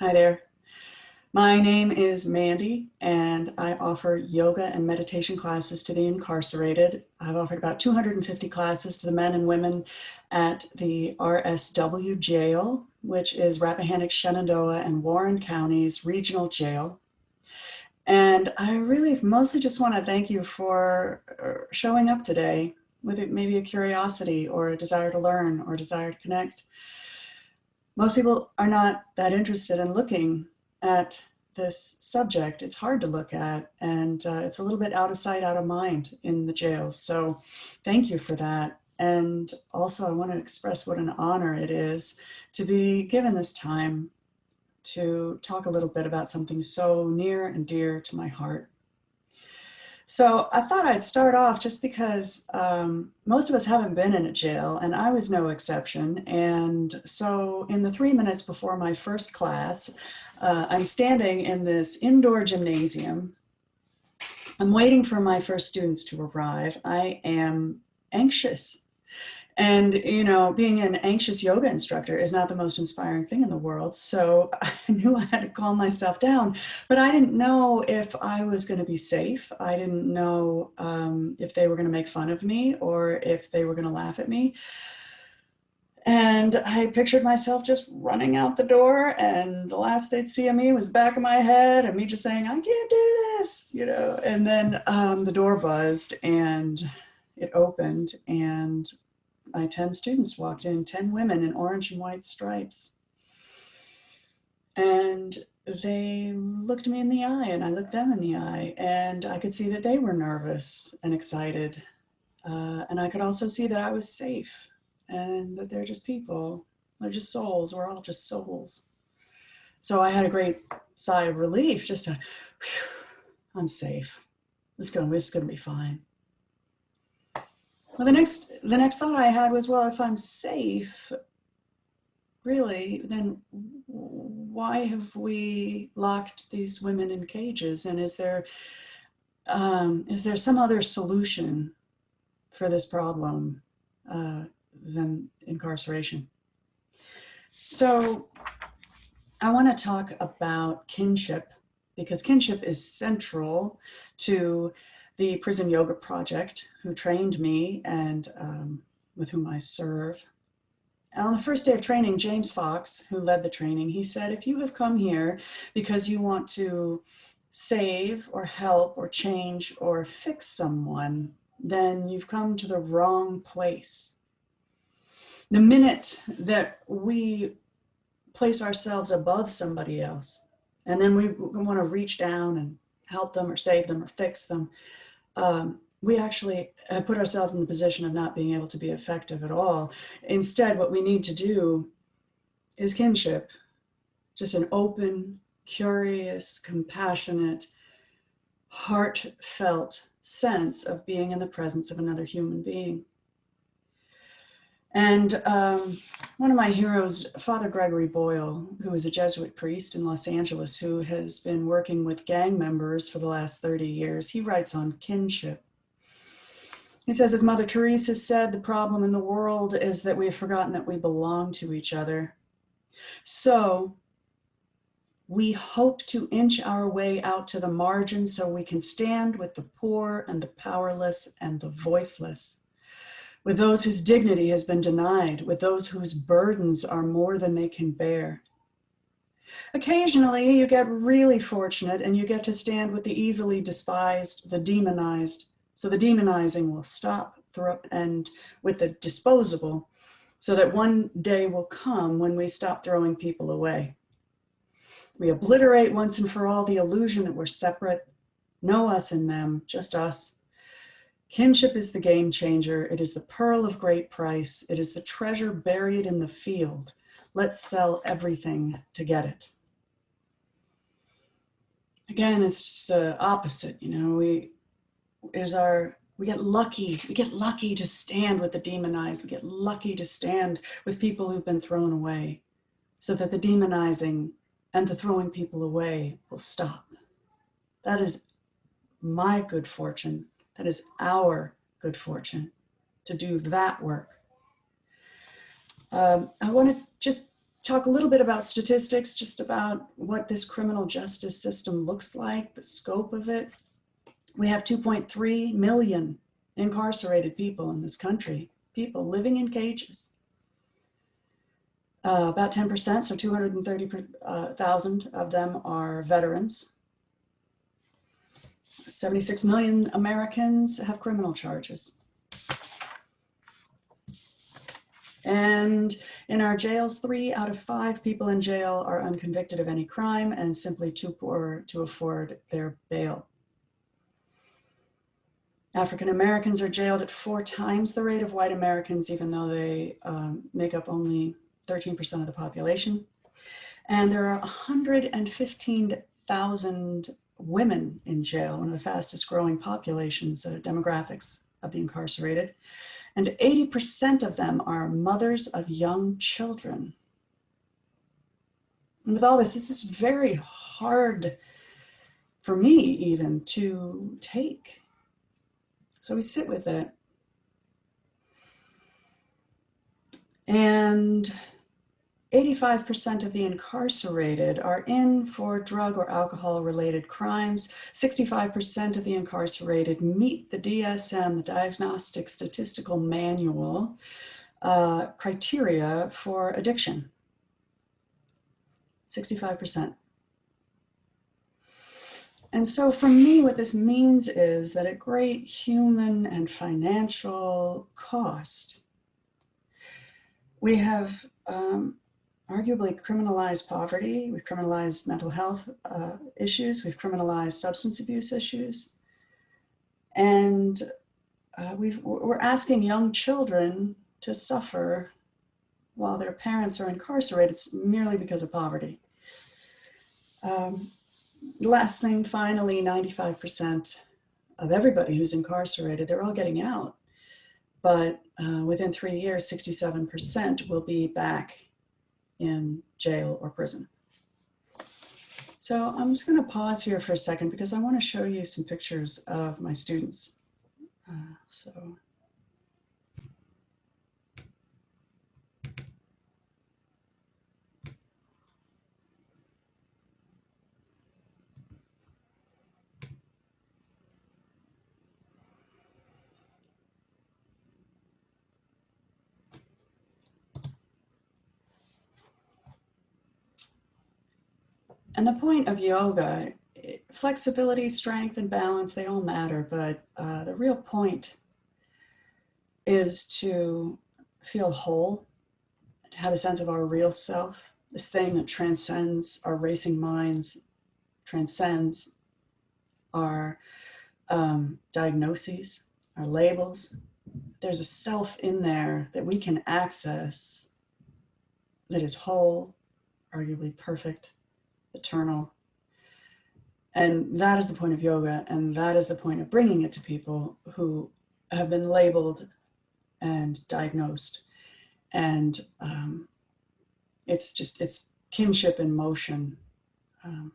Hi there. My name is Mandy, and I offer yoga and meditation classes to the incarcerated. I've offered about 250 classes to the men and women at the RSW jail, which is Rappahannock, Shenandoah, and Warren Counties Regional Jail. And I really mostly just want to thank you for showing up today with maybe a curiosity or a desire to learn or a desire to connect. Most people are not that interested in looking at this subject. It's hard to look at, and it's a little bit out of sight, out of mind in the jails. So thank you for that. And also I want to express what an honor it is to be given this time to talk a little bit about something so near and dear to my heart. So I thought I'd start off just because most of us haven't been in a jail, and I was no exception. And so in the 3 minutes before my first class, I'm standing in this indoor gymnasium. I'm waiting for my first students to arrive. I am anxious. And, you know, being an anxious yoga instructor is not the most inspiring thing in the world. So I knew I had to calm myself down, but I didn't know if I was going to be safe. I didn't know if they were going to make fun of me or if they were going to laugh at me. And I pictured myself just running out the door, and the last they'd see of me was the back of my head and me just saying, I can't do this, you know. And then the door buzzed and it opened, and my 10 students walked in, 10 women in orange and white stripes. And they looked me in the eye, and I looked them in the eye, and I could see that they were nervous and excited. And I could also see that I was safe and that they're just people. They're just souls. We're all just souls. So I had a great sigh of relief, just a, whew, I'm safe. This is gonna be fine. Well, the next thought I had was, well, if I'm safe, really, then why have we locked these women in cages? And is there some other solution for this problem than incarceration? So I want to talk about kinship, because kinship is central to the Prison Yoga Project, who trained me and with whom I serve. And on the first day of training, James Fox, who led the training, he said, if you have come here because you want to save or help or change or fix someone, then you've come to the wrong place. The minute that we place ourselves above somebody else, and then we want to reach down and help them or save them or fix them, we actually have put ourselves in the position of not being able to be effective at all. Instead, what we need to do is kinship, just an open, curious, compassionate, heartfelt sense of being in the presence of another human being. And one of my heroes, Father Gregory Boyle, who was a Jesuit priest in Los Angeles, who has been working with gang members for the last 30 years, he writes on kinship. He says, as Mother Teresa said, the problem in the world is that we have forgotten that we belong to each other. So we hope to inch our way out to the margin so we can stand with the poor and the powerless and the voiceless, with those whose dignity has been denied, with those whose burdens are more than they can bear. Occasionally, you get really fortunate and you get to stand with the easily despised, the demonized, so the demonizing will stop, and with the disposable, so that one day will come when we stop throwing people away. We obliterate once and for all the illusion that we're separate, no us and them, just us. Kinship is the game changer. It is the pearl of great price. It is the treasure buried in the field. Let's sell everything to get it. Again, it's just opposite, you know, we get lucky. We get lucky to stand with the demonized. We get lucky to stand with people who've been thrown away, so that the demonizing and the throwing people away will stop. That is my good fortune. That is our good fortune to do that work. I want to just talk a little bit about statistics, just about what this criminal justice system looks like, the scope of it. We have 2.3 million incarcerated people in this country, people living in cages. About 10%, so 230,000 of them are veterans. 76 million Americans have criminal charges. And in our jails, 3 out of 5 people in jail are unconvicted of any crime and simply too poor to afford their bail. African Americans are jailed at 4 times the rate of white Americans, even though they make up only 13% of the population. And there are 115,000 women in jail, one of the fastest growing populations, demographics of the incarcerated. And 80% of them are mothers of young children. And with all this is very hard for me even to take. So we sit with it. And 85% of the incarcerated are in for drug or alcohol related crimes. 65% of the incarcerated meet the DSM, the Diagnostic Statistical Manual, criteria for addiction. 65%. And so for me, what this means is that at great human and financial cost, we have arguably criminalized poverty, we've criminalized mental health issues, we've criminalized substance abuse issues, and we're asking young children to suffer while their parents are incarcerated merely because of poverty. Last thing, finally, 95% of everybody who's incarcerated, they're all getting out, but within 3 years, 67% will be back in jail or prison. So I'm just going to pause here for a second because I want to show you some pictures of my students. And the point of yoga, flexibility, strength, and balance, they all matter, but the real point is to feel whole, to have a sense of our real self, this thing that transcends our racing minds, transcends our diagnoses, our labels. There's a self in there that we can access that is whole, arguably perfect, eternal. And that is the point of yoga, and that is the point of bringing it to people who have been labeled and diagnosed. And it's kinship in motion. And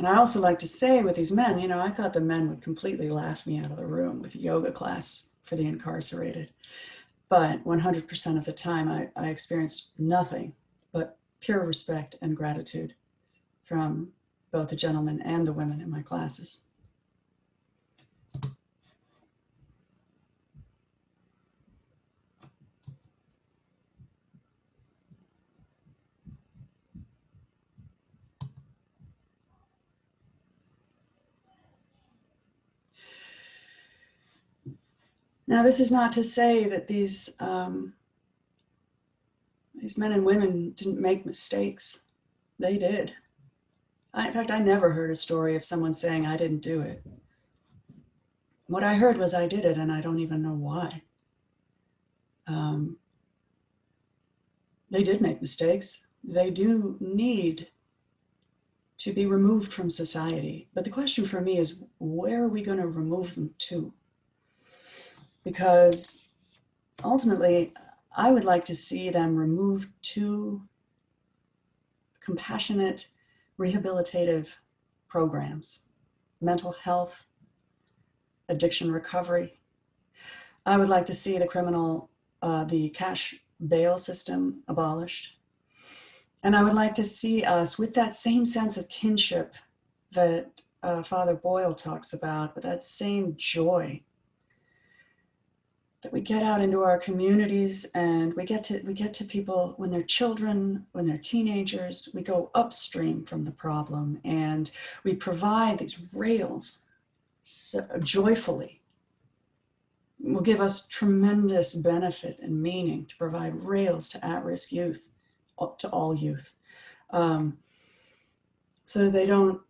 I also like to say with these men, you know, I thought the men would completely laugh me out of the room with a yoga class for the incarcerated. But 100% of the time I experienced nothing but pure respect and gratitude from both the gentlemen and the women in my classes. Now, this is not to say that these men and women didn't make mistakes. They did. In fact, I never heard a story of someone saying, I didn't do it. What I heard was I did it, and I don't even know why. They did make mistakes. They do need to be removed from society. But the question for me is, where are we going to remove them to? Because ultimately, I would like to see them removed to compassionate, rehabilitative programs, mental health, addiction recovery. I would like to see the criminal, the cash bail system abolished. And I would like to see us with that same sense of kinship that Father Boyle talks about, with that same joy, that we get out into our communities and we get to people when they're children, when they're teenagers. We go upstream from the problem and we provide these rails so joyfully. It will give us tremendous benefit and meaning to provide rails to at-risk youth, to all youth, so they don't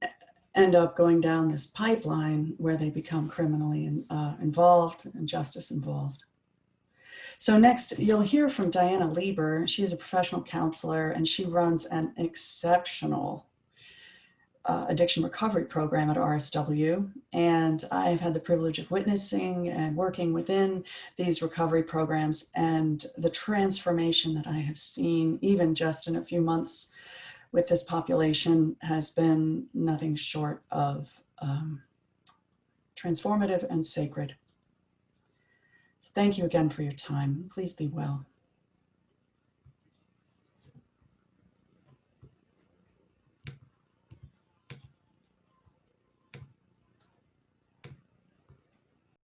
end up going down this pipeline where they become criminally involved and justice involved. So next, you'll hear from Diana Lieber. She is a professional counselor and she runs an exceptional addiction recovery program at RSW. And I've had the privilege of witnessing and working within these recovery programs, and the transformation that I have seen, even just in a few months with this population, has been nothing short of transformative and sacred. Thank you again for your time. Please be well.